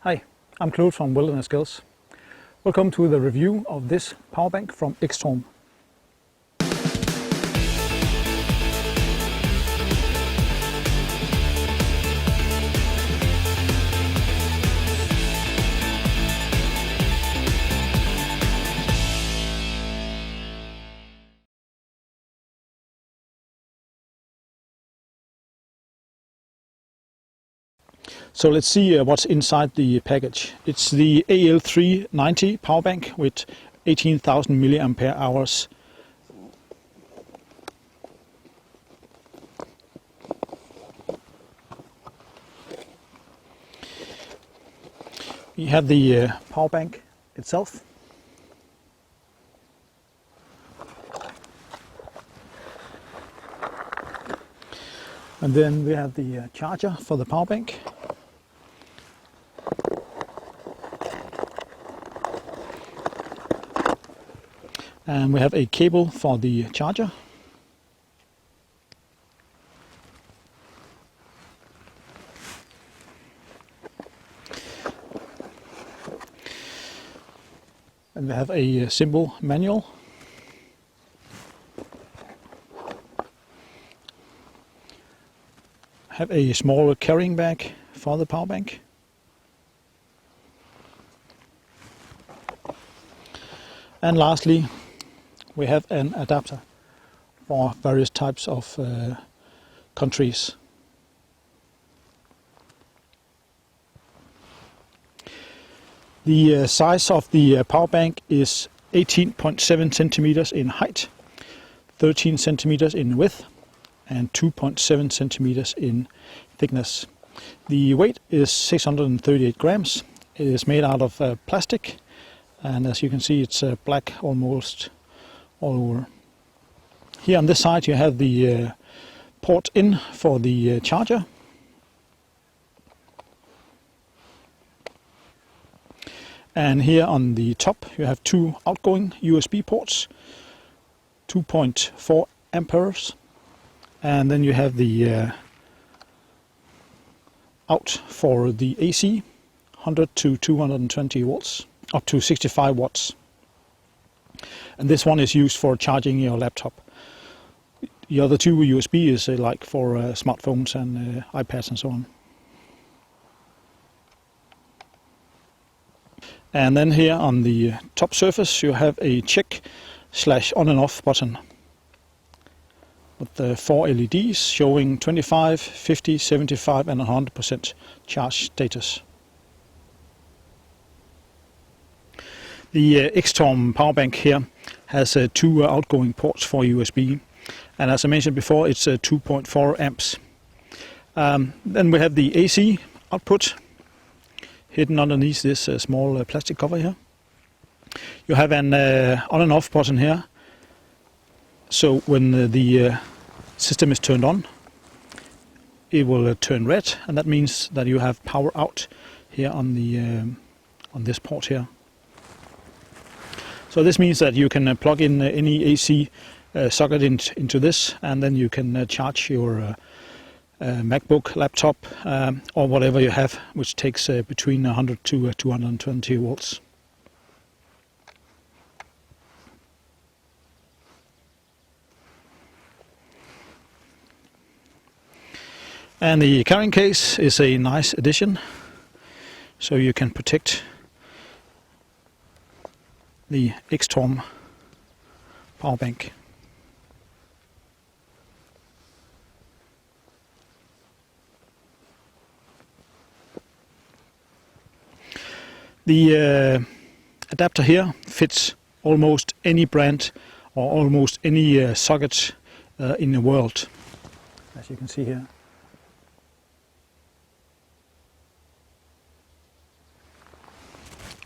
Hi, I'm Claude from Wilderness Skills. Welcome to the review of this power bank from Xtorm. So let's see what's inside the package. It's the AL390 power bank with 18,000 milliampere hours. We have the power bank itself. And then we have the charger for the power bank. And we have a cable for the charger. And we have a simple manual. Have a small carrying bag for the power bank. And lastly, we have an adapter for various types of countries. The size of the power bank is 18.7 centimeters in height, 13 centimeters in width, and 2.7 centimeters in thickness. The weight is 638 grams. It is made out of plastic, and as you can see, it's black almost all over. Here on this side you have the port in for the charger. And here on the top you have two outgoing USB ports, 2.4 amperes, and then you have the out for the AC, 100 to 220 volts, up to 65 watts. And this one is used for charging your laptop. The other two USB is like for smartphones and iPads and so on. And then here on the top surface you have a check/on and off button with the 4 LEDs showing 25, 50, 75 and 100% charge status. The Xtorm power bank here has two outgoing ports for USB, and as I mentioned before, it's 2.4 amps. Then we have the AC output hidden underneath this small plastic cover here. You have an on and off button here, so when the system is turned on, it will turn red, and that means that you have power out here on the on this port here. So this means that you can plug in any AC socket into this, and then you can charge your MacBook, laptop, or whatever you have, which takes between 100 to 220 volts. And the carrying case is a nice addition, so you can protect the Xtorm power bank. The adapter here fits almost any brand or almost any socket in the world, as you can see here.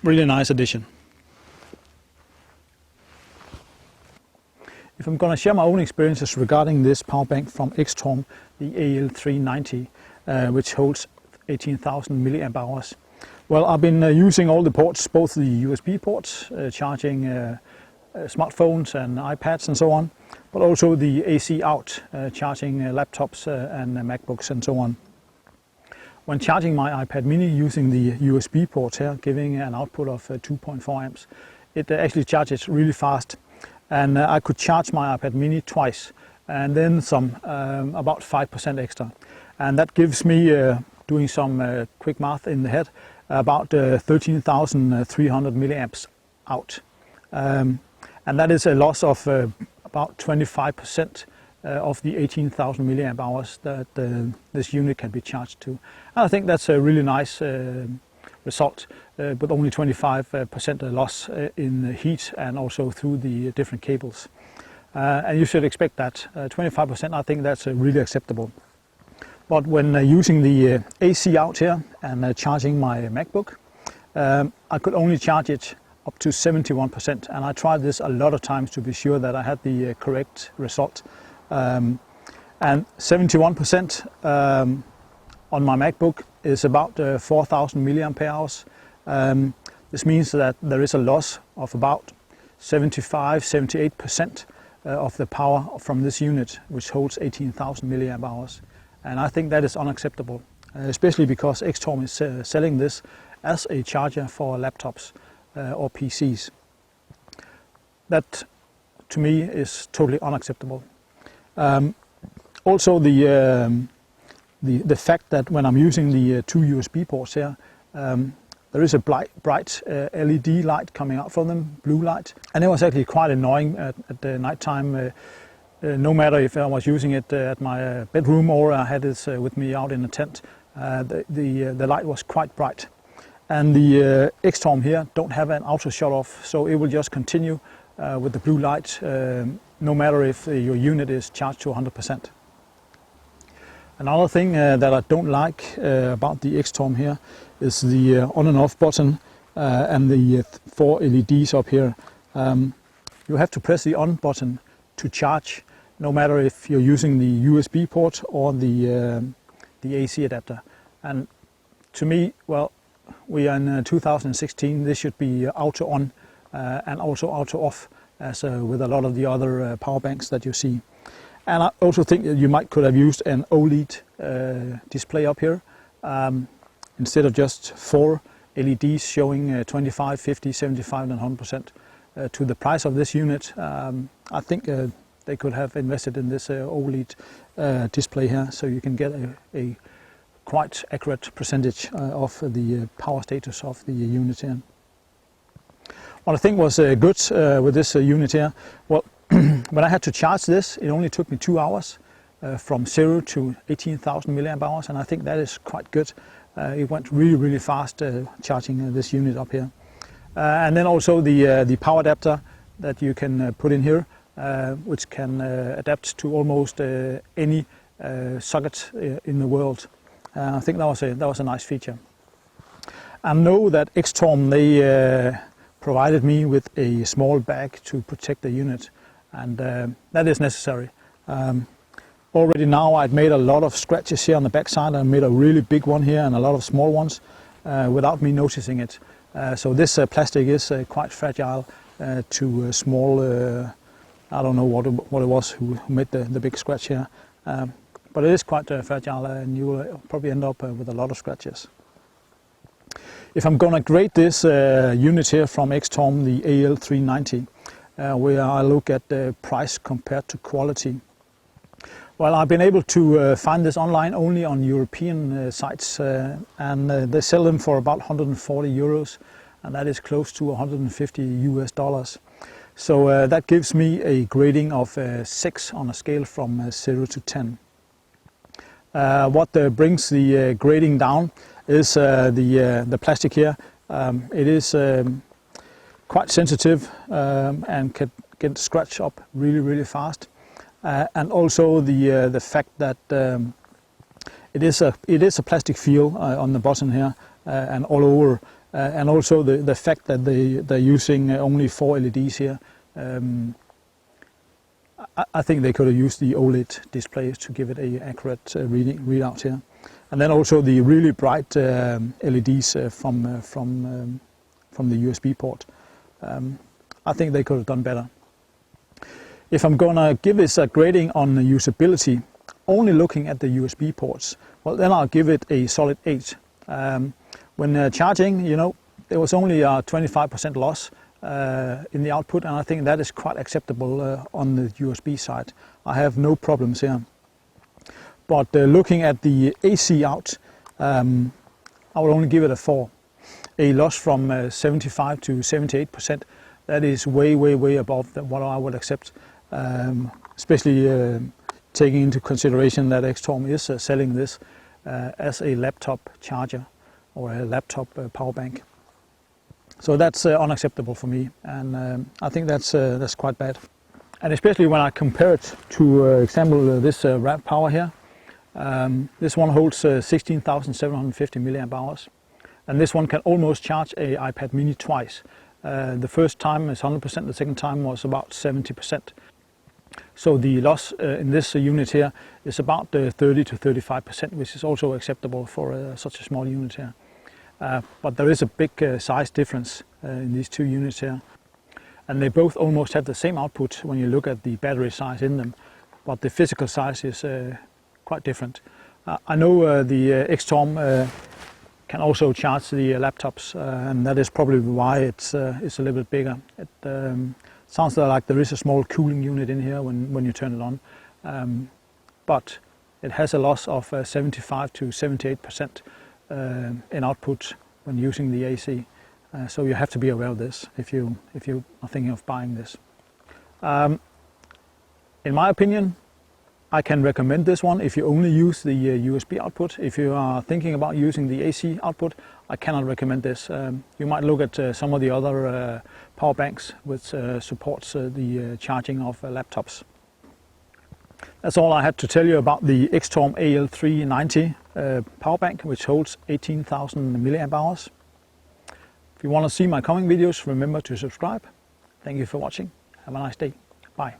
Really nice addition. If I'm going to share my own experiences regarding this power bank from Xtorm, the AL390, which holds 18,000 milliamp hours. Well, I've been using all the ports, both the USB ports, charging smartphones and iPads and so on, but also the AC out, charging laptops and MacBooks and so on. when charging my iPad mini using the USB port here, giving an output of 2.4 amps, it actually charges really fast. And I could charge my iPad mini twice and then some, about 5% extra. And that gives me, doing some quick math in the head, about 13,300 milliamps out. And that is a loss of about 25% of the 18,000 milliamp hours that this unit can be charged to. And I think that's a really nice result, with only 25% loss in heat and also through the different cables. And you should expect that. 25%, I think that's really acceptable. But when using the AC out here and charging my MacBook, I could only charge it up to 71%, and I tried this a lot of times to be sure that I had the correct result. And 71% on my MacBook is about 4,000 milliampere hours. This means that there is a loss of about 75–78% of the power from this unit, which holds 18,000 milliamp hours. And I think that is unacceptable, especially because Xtorm is selling this as a charger for laptops or PCs. That, to me, is totally unacceptable. Also, the fact that when I'm using the two USB ports here, there is a bright LED light coming out from them, blue light, and it was actually quite annoying at the night time. No matter if I was using it at my bedroom or I had it with me out in a tent, the light was quite bright. And the Xtorm here don't have an auto shut off, so it will just continue with the blue light, no matter if your unit is charged to 100%. Another thing that I don't like about the Xtorm here is the on and off button and the 4 LEDs up here. You have to press the on button to charge, no matter if you're using the USB port or the AC adapter. And to me, well, we are in 2016, this should be auto on and also auto off, as with a lot of the other power banks that you see. And I also think that you could have used an OLED display up here, instead of just 4 LEDs showing 25, 50, 75 and 100%. To the price of this unit, I think they could have invested in this OLED display here, so you can get a quite accurate percentage of the power status of the unit here. What I think was good with this unit here, well, when I had to charge this, it only took me 2 hours from 0 to 18,000 milliamp hours, and I think that is quite good. It went really fast charging this unit up here. And then also the power adapter that you can put in here, which can adapt to almost any socket in the world. I think that was a nice feature. I know that Xtorm, they provided me with a small bag to protect the unit, and that is necessary. Already now I'd made a lot of scratches here on the back side. I made a really big one here and a lot of small ones without me noticing it. So this plastic is quite fragile to small, I don't know what it was who made the big scratch here. But it is quite fragile, and you will probably end up with a lot of scratches. If I'm going to grade this unit here from Xtorm, the AL390, where I look at the price compared to quality. Well, I've been able to find this online only on European sites, and they sell them for about 140 euros, and that is close to 150 US dollars. So that gives me a grading of 6 on a scale from 0 to 10. What brings the grading down is the plastic here. It is quite sensitive and can get scratched up really fast. And also the fact that it is a plastic feel on the bottom here and all over, and also the fact that they're using only 4 LEDs here. I think they could have used the OLED display to give it a accurate readout here, and then also the really bright LEDs from the USB port. I think they could have done better. If I'm gonna give this a grading on usability, only looking at the USB ports, well, then I'll give it a solid 8. When charging, you know, there was only a 25% loss in the output, and I think that is quite acceptable on the USB side. I have no problems here. But looking at the AC out, I will only give it a 4. A loss from 75 to 78%, that is way above what I would accept, especially taking into consideration that Xtorm is selling this as a laptop charger or a laptop power bank. So that's unacceptable for me, and I think that's quite bad. And especially when I compare it to, example, this RAV power here. This one holds 16,750 milliamp hours, and this one can almost charge a iPad mini twice. The first time is 100%, the second time was about 70%. So the loss in this unit here is about 30 to 35%, which is also acceptable for such a small unit here. But there is a big size difference in these two units here. And they both almost have the same output when you look at the battery size in them, but the physical size is quite different. I know the Xtorm can also charge the laptops, and that is probably why it's a little bit bigger. It sounds like there is a small cooling unit in here when you turn it on, but it has a loss of 75 to 78% in output when using the AC. So you have to be aware of this if you are thinking of buying this. In my opinion, I can recommend this one if you only use the USB output. If you are thinking about using the AC output, I cannot recommend this. You might look at some of the other power banks which supports the charging of laptops. That's all I had to tell you about the Xtorm AL390 power bank, which holds 18,000 milliamp hours. If you want to see my coming videos, remember to subscribe. Thank you for watching. Have a nice day. Bye.